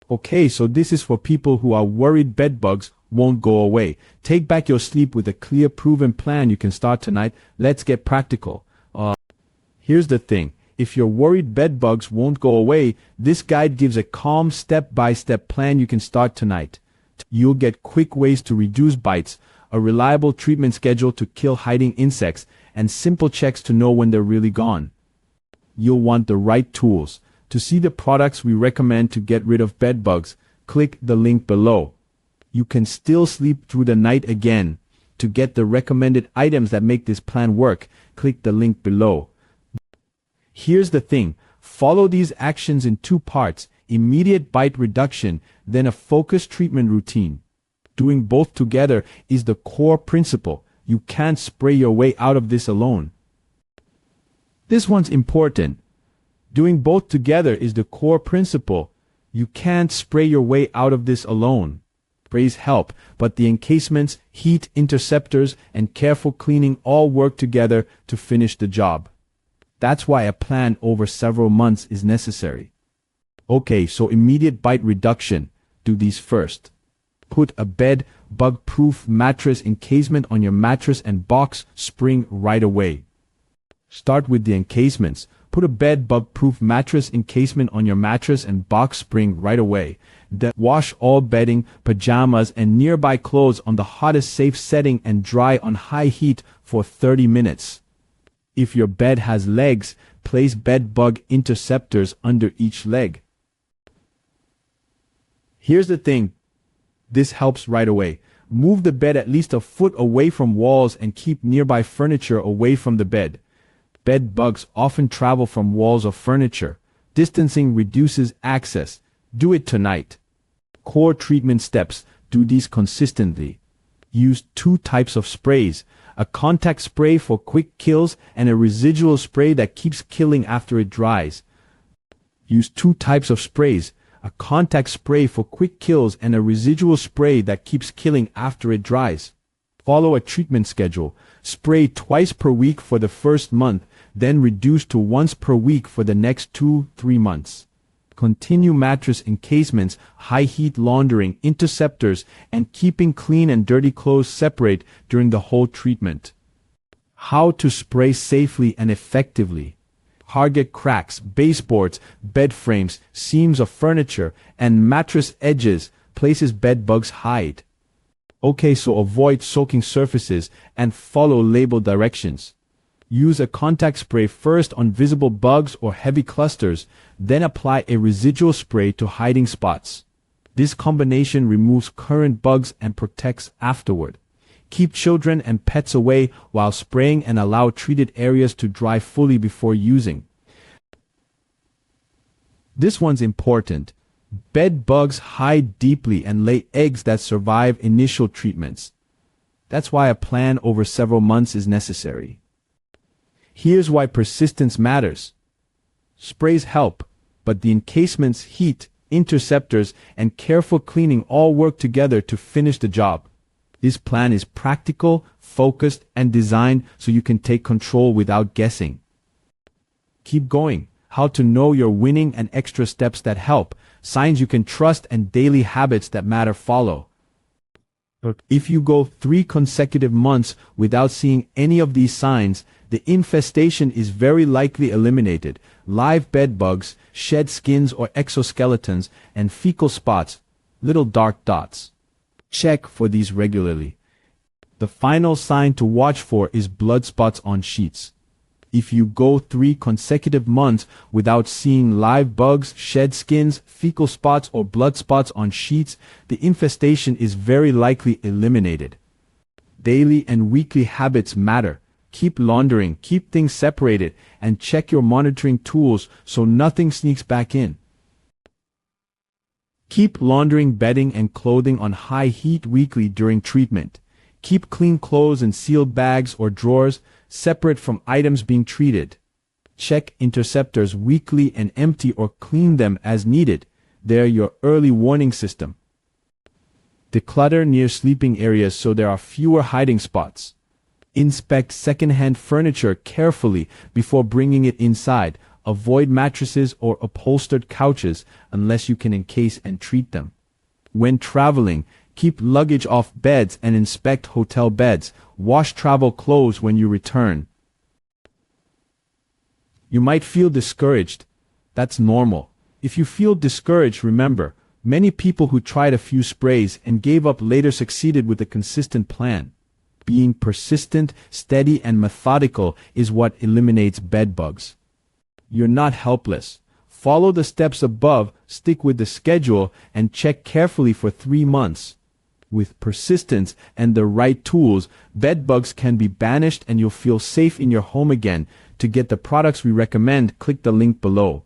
Okay, so this is for people who are worried bed bugs won't go away. Take back your sleep with a clear, proven plan you can start tonight. Let's get practical. Here's the thing. If you're worried bed bugs won't go away, this guide gives a calm step-by-step plan you can start tonight. You'll get quick ways to reduce bites, a reliable treatment schedule to kill hiding insects, and simple checks to know when they're really gone. You'll want the right tools. To see the products we recommend to get rid of bed bugs, click the link below. You can still sleep through the night again. To get the recommended items that make this plan work, click the link below. Here's the thing, follow these actions in 2 parts, immediate bite reduction, then a focused treatment routine. Doing both together is the core principle. You can't spray your way out of this alone. This one's important. Doing both together is the core principle. You can't spray your way out of this alone. Sprays help, but the encasements, heat interceptors, and careful cleaning all work together to finish the job. That's why a plan over several months is necessary. Okay, so immediate bite reduction. Do these first. Put a bed bug-proof mattress encasement on your mattress and box spring right away. Start with the encasements. Put a bed bug-proof mattress encasement on your mattress and box spring right away. Then wash all bedding, pajamas, and nearby clothes on the hottest safe setting and dry on high heat for 30 minutes. If your bed has legs, place bed bug interceptors under each leg. Here's the thing. This helps right away. Move the bed at least a foot away from walls and keep nearby furniture away from the bed. Bed bugs often travel from walls or furniture. Distancing reduces access. Do it tonight. Core treatment steps. Do these consistently. Use 2 types of sprays. A contact spray for quick kills and a residual spray that keeps killing after it dries. Use 2 types of sprays. A contact spray for quick kills and a residual spray that keeps killing after it dries. Follow a treatment schedule. Spray twice per week for the first month, then reduce to once per week for the next 2-3 months. Continue mattress encasements, high heat laundering, interceptors, and keeping clean and dirty clothes separate during the whole treatment. How to spray safely and effectively. Target cracks, baseboards, bed frames, seams of furniture, and mattress edges, places bed bugs hide. Okay, so avoid soaking surfaces and follow label directions. Use a contact spray first on visible bugs or heavy clusters, then apply a residual spray to hiding spots. This combination removes current bugs and protects afterward. Keep children and pets away while spraying and allow treated areas to dry fully before using. This one's important. Bed bugs hide deeply and lay eggs that survive initial treatments. That's why a plan over several months is necessary. Here's why persistence matters. Sprays help, but the encasements, heat, interceptors, and careful cleaning all work together to finish the job. This plan is practical, focused, and designed so you can take control without guessing. Keep going. How to know you're winning and extra steps that help. Signs you can trust and daily habits that matter follow. If you go 3 consecutive months without seeing any of these signs, the infestation is very likely eliminated. Live bed bugs, shed skins or exoskeletons, and fecal spots, little dark dots. Check for these regularly. The final sign to watch for is blood spots on sheets. If you go 3 consecutive months without seeing live bugs, shed skins, fecal spots, or blood spots on sheets, the infestation is very likely eliminated. Daily and weekly habits matter. Keep laundering, keep things separated, and check your monitoring tools so nothing sneaks back in. Keep laundering bedding and clothing on high heat weekly during treatment. Keep clean clothes in sealed bags or drawers, separate from items being treated. Check interceptors weekly and empty or clean them as needed. They're your early warning system. Declutter near sleeping areas so there are fewer hiding spots. Inspect second-hand furniture carefully before bringing it inside. Avoid mattresses or upholstered couches unless you can encase and treat them. When traveling, keep luggage off beds and inspect hotel beds. Wash travel clothes when you return. You might feel discouraged. That's normal. If you feel discouraged, remember, many people who tried a few sprays and gave up later succeeded with a consistent plan. Being persistent, steady, and methodical is what eliminates bed bugs. You're not helpless. Follow the steps above, stick with the schedule, and check carefully for 3 months. With persistence and the right tools, bed bugs can be banished and you'll feel safe in your home again. To get the products we recommend, click the link below.